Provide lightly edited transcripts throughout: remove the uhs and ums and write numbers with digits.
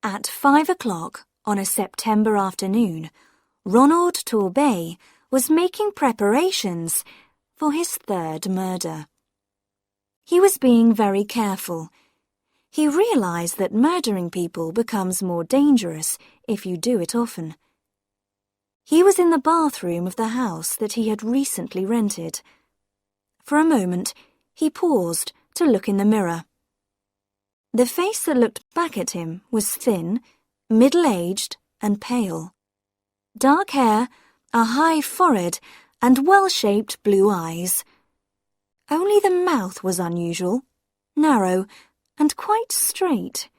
At 5 o'clock on a September afternoon, Ronald Torbay was making preparations for his third murder. He was being very careful. He realized that murdering people becomes more dangerous if you do it often. He was in the bathroom of the house that he had recently rented. For a moment, he paused to look in the mirror. The face that looked back at him was thin, middle-aged, and pale. Dark hair, a high forehead, and well-shaped blue eyes. Only the mouth was unusual, narrow, and quite straight.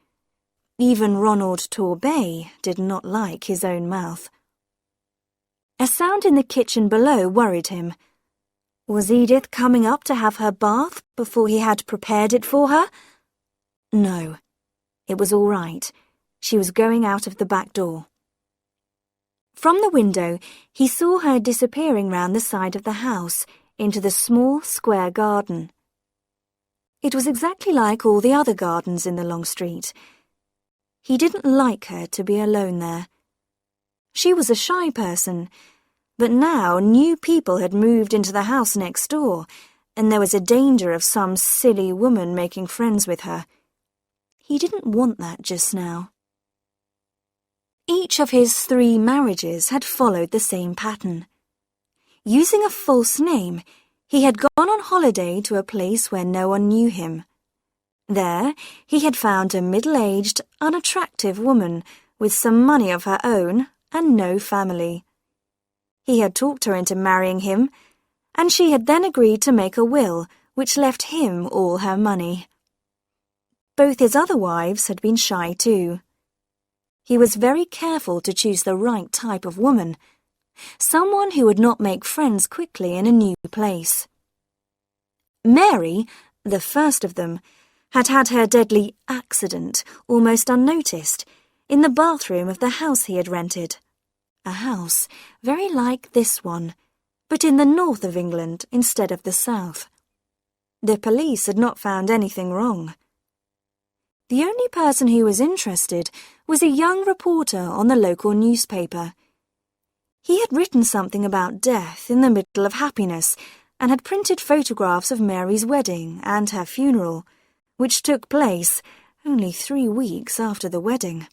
Even Ronald Torbay did not like his own mouth. A sound in the kitchen below worried him. Was Edyth coming up to have her bath before he had prepared it for her? No, it was all right. She was going out of the back door. From the window, he saw her disappearing round the side of the house into the small square garden. It was exactly like all the other gardens in the long street. He didn't like her to be alone there. She was a shy person, but now new people had moved into the house next door, and there was a danger of some silly woman making friends with her. He didn't want that just now. Each of his 3 marriages had followed the same pattern. Using a false name, he had gone on holiday to a place where no one knew him. There, he had found a middle-aged, unattractive woman with some money of her own and no family. He had talked her into marrying him, and she had then agreed to make a will which left him all her money. Both his other wives had been shy too. He was very careful to choose the right type of woman, someone who would not make friends quickly in a new place. Mary, the first of them, had had her deadly accident almost unnoticed in the bathroom of the house he had rented. A house very like this one, but in the north of England instead of the south. The police had not found anything wrong. The only person who was interested was a young reporter on the local newspaper. He had written something about death in the middle of happiness and had printed photographs of Mary's wedding and her funeral, which took place only 3 weeks after the wedding.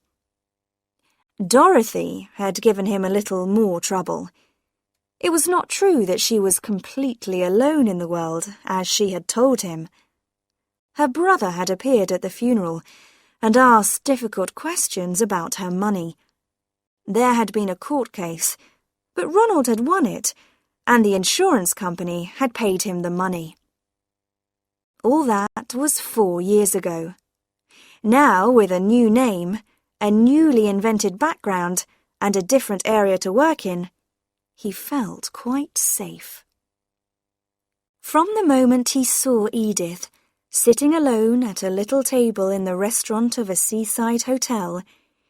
Dorothy had given him a little more trouble. It was not true that she was completely alone in the world, as she had told him. Her brother had appeared at the funeral and asked difficult questions about her money. There had been a court case, but Ronald had won it, and the insurance company had paid him the money. All that was 4 years ago. Now, with a new name, a newly invented background, and a different area to work in, he felt quite safe. From the moment he saw Edyth, sitting alone at a little table in the restaurant of a seaside hotel,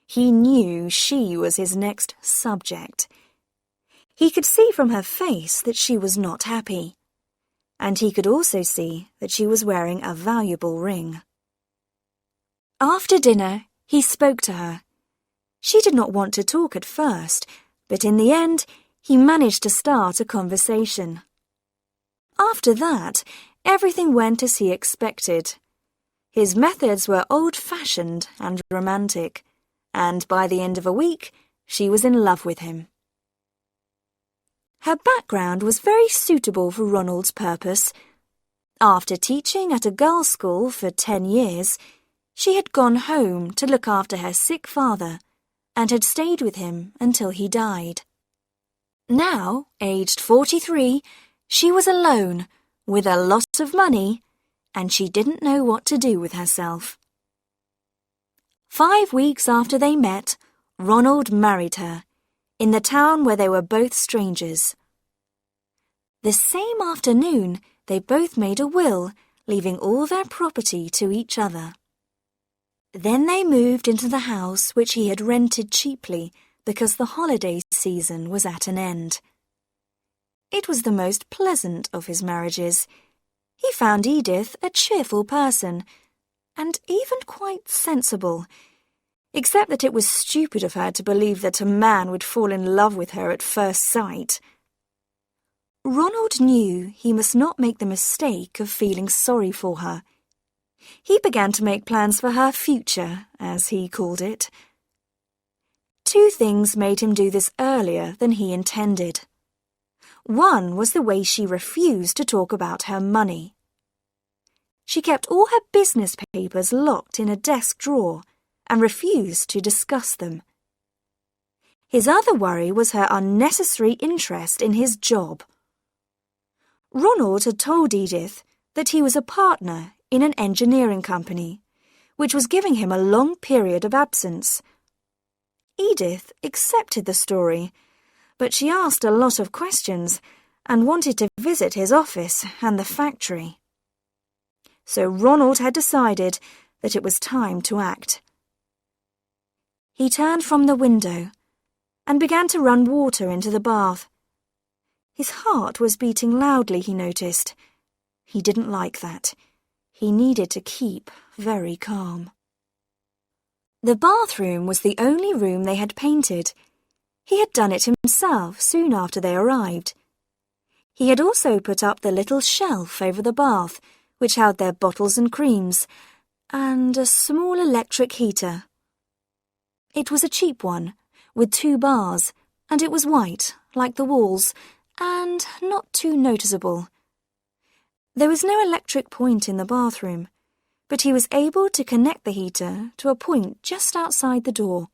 he knew she was his next subject. He could see from her face that she was not happy, and he could also see that she was wearing a valuable ring. After dinner, he spoke to her. She did not want to talk at first, but in the end, he managed to start a conversation. After that, everything went as he expected. His methods were old-fashioned and romantic, and by the end of a week, she was in love with him. Her background was very suitable for Ronald's purpose. After teaching at a girls' school for 10 years, she had gone home to look after her sick father and had stayed with him until he died. Now, aged 43, she was alone, with a lot of money, and she didn't know what to do with herself. 5 weeks after they met, Ronald married her, in the town where they were both strangers. The same afternoon, they both made a will, leaving all their property to each other. Then they moved into the house which he had rented cheaply because the holiday season was at an end. It was the most pleasant of his marriages. He found Edyth a cheerful person, and even quite sensible. except that it was stupid of her to believe that a man would fall in love with her at first sight. Ronald knew he must not make the mistake of feeling sorry for her. He began to make plans for her future, as he called it. Two things made him do this earlier than he intended. One was the way she refused to talk about her money. She kept all her business papers locked in a desk drawer and refused to discuss them. His other worry was her unnecessary interest in his job. Ronald had told Edyth that he was a partner in an engineering company, which was giving him a long period of absence. Edyth accepted the story, but she asked a lot of questions and wanted to visit his office and the factory. So Ronald had decided that it was time to act. He turned from the window and began to run water into the bath. His heart was beating loudly, he noticed. He didn't like that. He needed to keep very calm. The bathroom was the only room they had painted. He had done it himself soon after they arrived. He had also put up the little shelf over the bath, which held their bottles and creams, and a small electric heater. It was a cheap one, with 2 bars, and it was white, like the walls, and not too noticeable. There was no electric point in the bathroom, but he was able to connect the heater to a point just outside the door.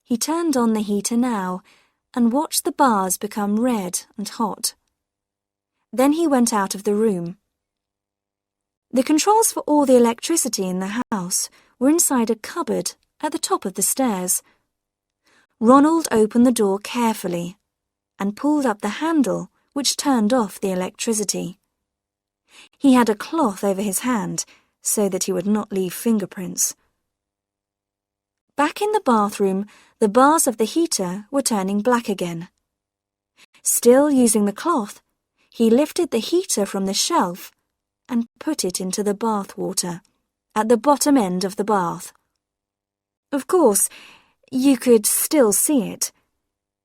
He turned on the heater now and watched the bars become red and hot. Then he went out of the room. The controls for all the electricity in the house were inside a cupboard at the top of the stairs. Ronald opened the door carefully and pulled up the handle which turned off the electricity. He had a cloth over his hand so that he would not leave fingerprints. Back in the bathroom, the bars of the heater were turning black again. Still using the cloth, he lifted the heater from the shelf and put it into the bath water at the bottom end of the bath. Of course, you could still see it.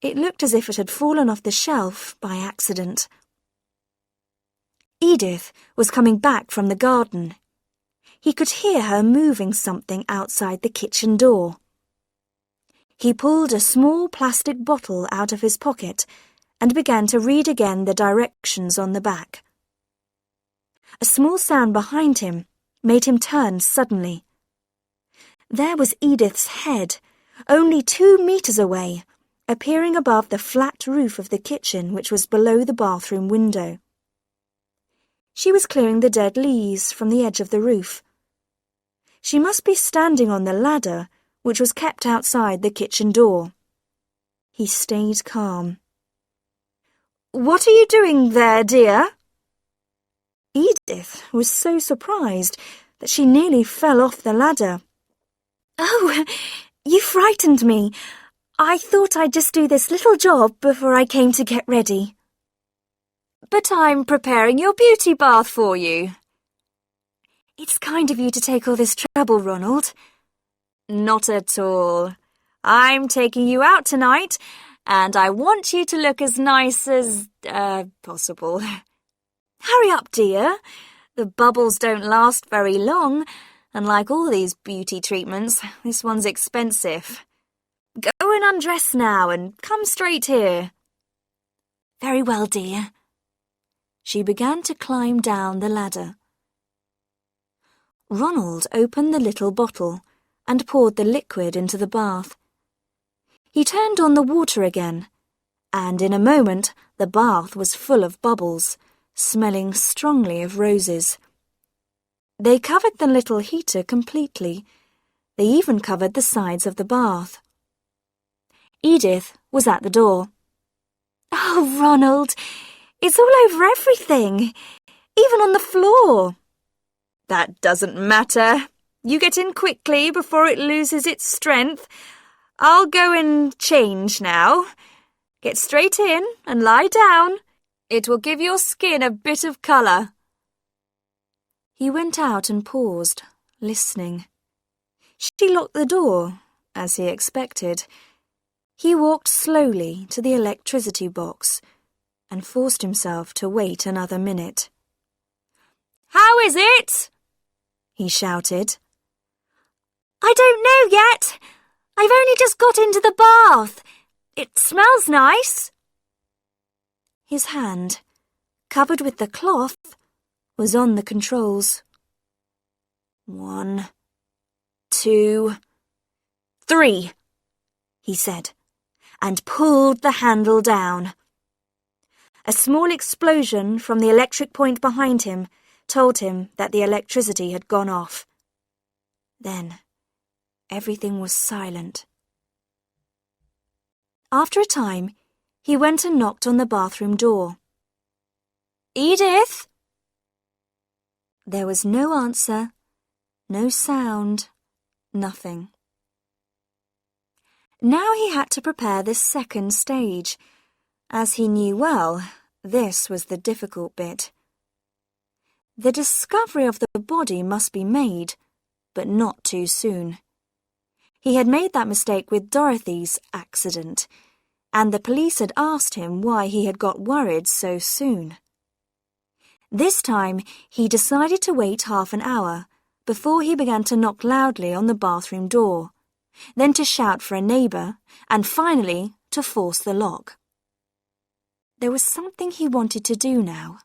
It looked as if it had fallen off the shelf by accident. Edyth was coming back from the garden. He could hear her moving something outside the kitchen door. He pulled a small plastic bottle out of his pocket and began to read again the directions on the back. A small sound behind him made him turn suddenly. There was Edyth's head, only 2 meters away, appearing above the flat roof of the kitchen which was below the bathroom window. She was clearing the dead leaves from the edge of the roof. She must be standing on the ladder, which was kept outside the kitchen door. He stayed calm. "What are you doing there, dear?" Edyth was so surprised that she nearly fell off the ladder. "Oh, you frightened me. I thought I'd just do this little job before I came to get ready." "But I'm preparing your beauty bath for you." "It's kind of you to take all this trouble, Ronald." "Not at all. I'm taking you out tonight, and I want you to look as nice as, possible." "Hurry up, dear. The bubbles don't last very long, and like all these beauty treatments, this one's expensive. Go and undress now and come straight here." "Very well, dear." She began to climb down the ladder. Ronald opened the little bottle and poured the liquid into the bath. He turned on the water again, and in a moment the bath was full of bubbles, smelling strongly of roses. They covered the little heater completely. They even covered the sides of the bath. Edyth was at the door. "Oh, Ronald, it's all over everything, even on the floor." "That doesn't matter. You get in quickly before it loses its strength. I'll go and change now. Get straight in and lie down. It will give your skin a bit of colour." He went out and paused, listening. She locked the door, as he expected. He walked slowly to the electricity box and forced himself to wait another minute. "How is it?" he shouted. "I don't know yet. I've only just got into the bath. It smells nice." His hand, covered with the cloth, was on the controls. 1, 2, 3, he said, and pulled the handle down. A small explosion from the electric point behind him told him that the electricity had gone off. Then, everything was silent. After a time, he went and knocked on the bathroom door. "Edyth?" There was no answer, no sound, nothing. Now he had to prepare the second stage. As he knew well, this was the difficult bit. The discovery of the body must be made, but not too soon. He had made that mistake with Dorothy's accident, and the police had asked him why he had got worried so soon. This time, he decided to wait half an hour before he began to knock loudly on the bathroom door, then to shout for a neighbour, and finally to force the lock. There was something he wanted to do now.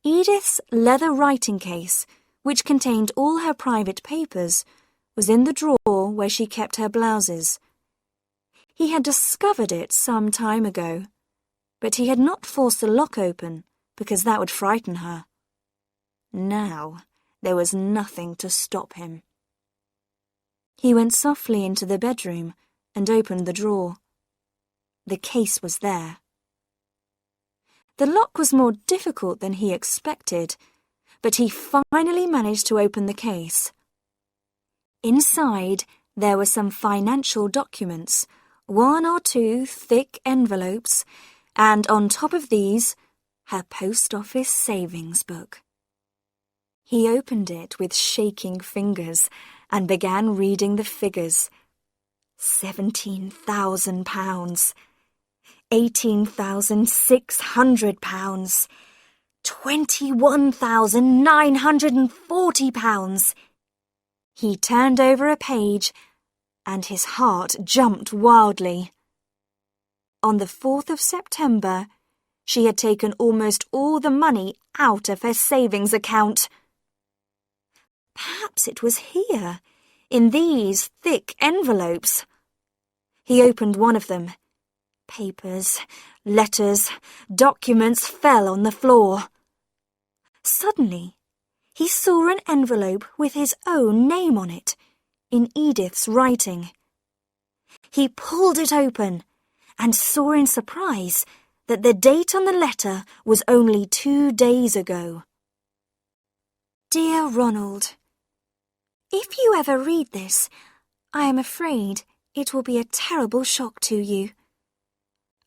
Edyth's leather writing case, which contained all her private papers, was in the drawer where she kept her blouses. He had discovered it some time ago, but he had not forced the lock open because that would frighten her. Now there was nothing to stop him. He went softly into the bedroom and opened the drawer. The case was there. The lock was more difficult than he expected, but he finally managed to open the case. Inside, there were some financial documents, 1 or 2 thick envelopes, and on top of these, her post office savings book. He opened it with shaking fingers and began reading the figures. £17,000, £18,600, £21,940. He turned over a page, and his heart jumped wildly. On the 4th of September, she had taken almost all the money out of her savings account. Perhaps it was here, in these thick envelopes. He opened one of them. Papers, letters, documents fell on the floor. Suddenly, he saw an envelope with his own name on it, in Edyth's writing. He pulled it open and saw in surprise that the date on the letter was only 2 days ago. Dear Ronald, if you ever read this, I am afraid it will be a terrible shock to you.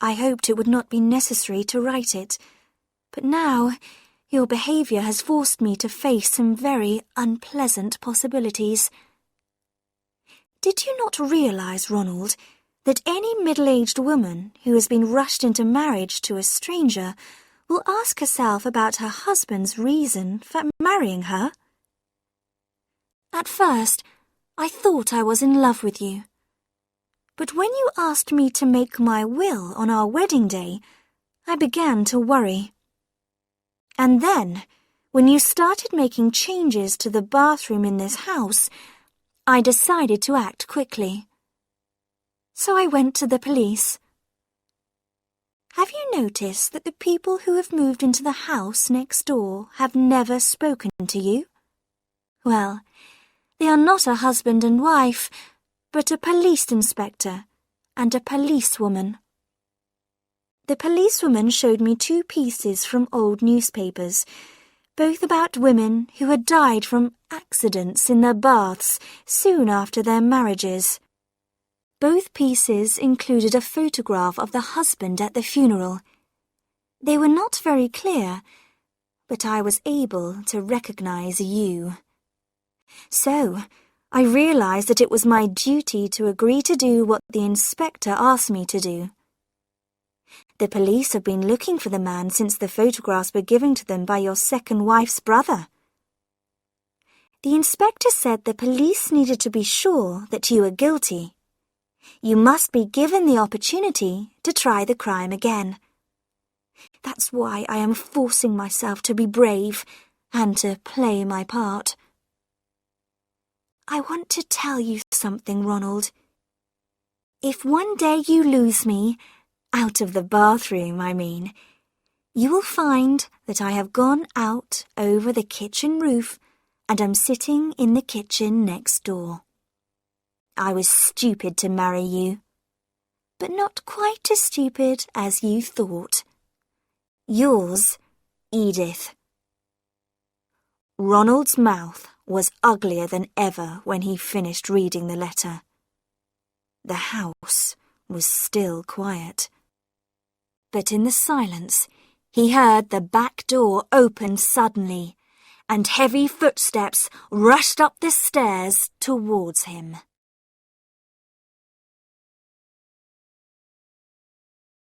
I hoped it would not be necessary to write it, but now your behaviour has forced me to face some very unpleasant possibilities. Did you not realise, Ronald, that any middle-aged woman who has been rushed into marriage to a stranger will ask herself about her husband's reason for marrying her? At first, I thought I was in love with you. But when you asked me to make my will on our wedding day, I began to worry. And then, when you started making changes to the bathroom in this house, I decided to act quickly. So I went to the police. Have you noticed that the people who have moved into the house next door have never spoken to you? Well, they are not a husband and wife, but a police inspector and a policewoman. The policewoman showed me 2 pieces from old newspapers, both about women who had died from accidents in their baths soon after their marriages. Both pieces included a photograph of the husband at the funeral. They were not very clear, but I was able to recognize you. So, I realised that it was my duty to agree to do what the inspector asked me to do. The police have been looking for the man since the photographs were given to them by your second wife's brother. The inspector said the police needed to be sure that you were guilty. You must be given the opportunity to try the crime again. That's why I am forcing myself to be brave and to play my part. I want to tell you something, Ronald. If one day you lose me, out of the bathroom, I mean, you will find that I have gone out over the kitchen roof and am sitting in the kitchen next door. I was stupid to marry you, but not quite as stupid as you thought. Yours, Edyth. Ronald's mouth was uglier than ever when he finished reading the letter. The house was still quiet. But in the silence, he heard the back door open suddenly, and heavy footsteps rushed up the stairs towards him.